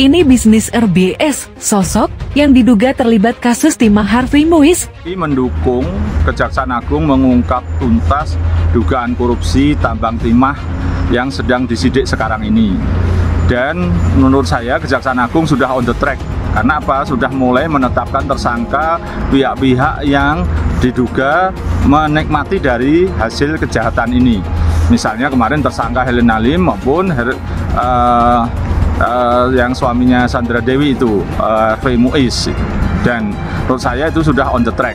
Ini bisnis RBS, sosok yang diduga terlibat kasus timah Harvey Muiz. Mendukung Kejaksaan Agung mengungkap tuntas dugaan korupsi tambang timah yang sedang disidik sekarang ini. Dan menurut saya Kejaksaan Agung sudah on the track. Karena apa? Sudah mulai menetapkan tersangka pihak-pihak yang diduga menikmati dari hasil kejahatan ini. Misalnya kemarin tersangka Helena Lim maupun yang suaminya Sandra Dewi itu, Harvey Muiz. Dan menurut saya itu sudah on the track.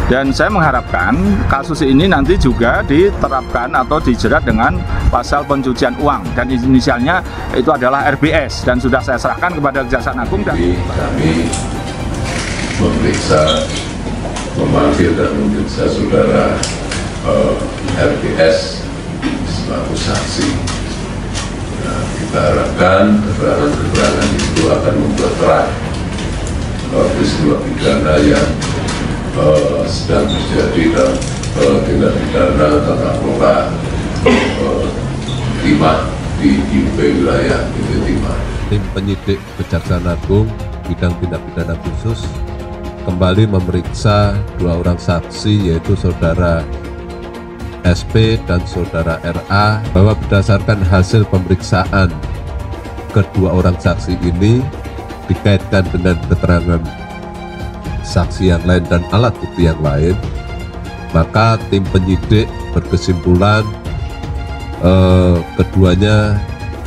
Dan saya mengharapkan kasus ini nanti juga diterapkan atau dijerat dengan pasal pencucian uang. Dan inisialnya itu adalah RBS. Dan sudah saya serahkan kepada Kejaksaan Agung. Dan kami memeriksa, memanggil dan memeriksa saudara RBS sebagai saksi. Nah, kita harapkan keterangan-keterangan itu akan membuat terang peristiwa pidana yang sedang terjadi dalam tindak pidana tata kelola timah di wilayah itu timah. Tim penyidik Kejaksaan Agung bidang tindak pidana khusus kembali memeriksa 2 orang saksi, yaitu saudara SP dan saudara RA, bahwa berdasarkan hasil pemeriksaan kedua orang saksi ini dikaitkan dengan keterangan saksi yang lain dan alat bukti yang lain, maka tim penyidik berkesimpulan keduanya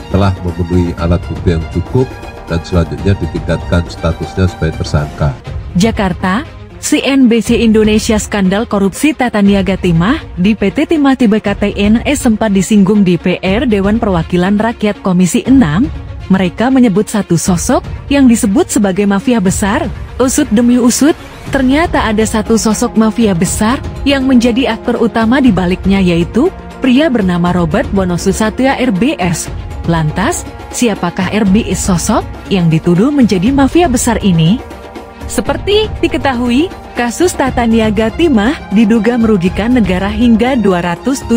telah memenuhi alat bukti yang cukup dan selanjutnya ditingkatkan statusnya sebagai tersangka. Jakarta, CNBC Indonesia skandal korupsi tata niaga timah di PT Timah Tibeka TNS sempat disinggung DPR Dewan Perwakilan Rakyat Komisi 6. Mereka menyebut satu sosok yang disebut sebagai mafia besar. Usut demi usut, ternyata ada satu sosok mafia besar yang menjadi aktor utama di baliknya, yaitu pria bernama Robert Bono Susatya RBS. Lantas, siapakah RBS sosok yang dituduh menjadi mafia besar ini? Seperti diketahui, kasus tata niaga timah diduga merugikan negara hingga 271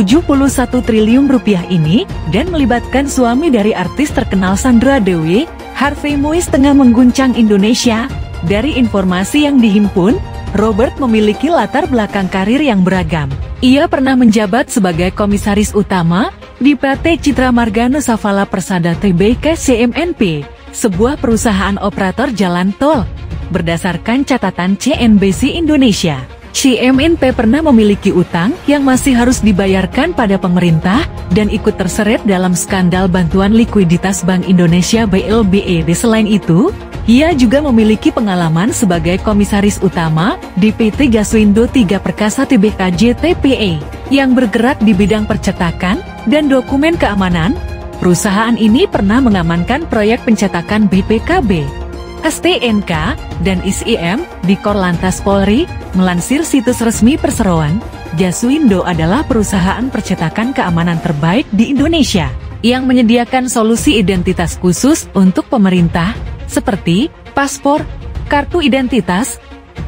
triliun rupiah ini dan melibatkan suami dari artis terkenal Sandra Dewi, Harvey Muiz, tengah mengguncang Indonesia. Dari informasi yang dihimpun, Robert memiliki latar belakang karir yang beragam. Ia pernah menjabat sebagai komisaris utama di PT Citra Marga Nusa Vala Persada Tbk CMNP, sebuah perusahaan operator jalan tol. Berdasarkan catatan CNBC Indonesia, CMNP pernah memiliki utang yang masih harus dibayarkan pada pemerintah dan ikut terseret dalam skandal bantuan likuiditas Bank Indonesia BLBED. Selain itu, ia juga memiliki pengalaman sebagai komisaris utama di PT Gaswindo 3 Perkasa Tbk JTPE yang bergerak di bidang percetakan dan dokumen keamanan. Perusahaan ini pernah mengamankan proyek pencetakan BPKB, STNK, dan ISIM di Korlantas Polri. Melansir situs resmi Perseroan, Gaswindo adalah perusahaan percetakan keamanan terbaik di Indonesia yang menyediakan solusi identitas khusus untuk pemerintah seperti paspor, kartu identitas.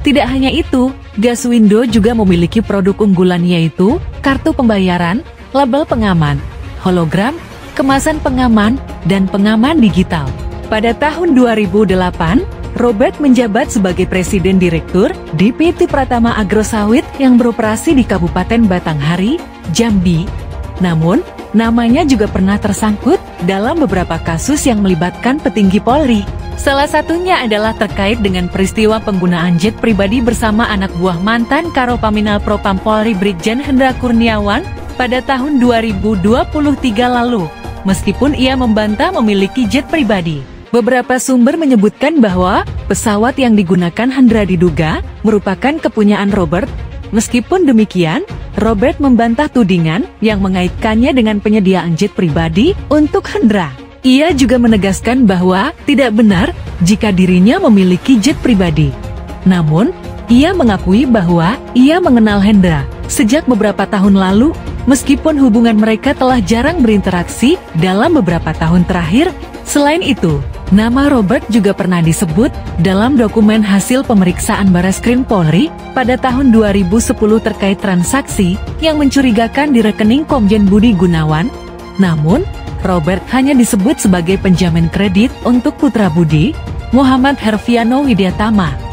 Tidak hanya itu, Gaswindo juga memiliki produk unggulan, yaitu kartu pembayaran, label pengaman, hologram, kemasan pengaman, dan pengaman digital. Pada tahun 2008, Robert menjabat sebagai Presiden Direktur di PT Pratama Agro Sawit yang beroperasi di Kabupaten Batanghari, Jambi. Namun, namanya juga pernah tersangkut dalam beberapa kasus yang melibatkan petinggi Polri. Salah satunya adalah terkait dengan peristiwa penggunaan jet pribadi bersama anak buah mantan Karopaminal Propam Polri Brigjen Hendra Kurniawan pada tahun 2023 lalu. Meskipun ia membantah memiliki jet pribadi, beberapa sumber menyebutkan bahwa pesawat yang digunakan Hendra diduga merupakan kepunyaan Robert. Meskipun demikian, Robert membantah tudingan yang mengaitkannya dengan penyediaan jet pribadi untuk Hendra. Ia juga menegaskan bahwa tidak benar jika dirinya memiliki jet pribadi. Namun, ia mengakui bahwa ia mengenal Hendra sejak beberapa tahun lalu, meskipun hubungan mereka telah jarang berinteraksi dalam beberapa tahun terakhir. Selain itu, nama Robert juga pernah disebut dalam dokumen hasil pemeriksaan Barreskrim Polri pada tahun 2010 terkait transaksi yang mencurigakan di rekening Komjen Budi Gunawan. Namun, Robert hanya disebut sebagai penjamin kredit untuk putra budi, Muhammad Herfiano Widyatama.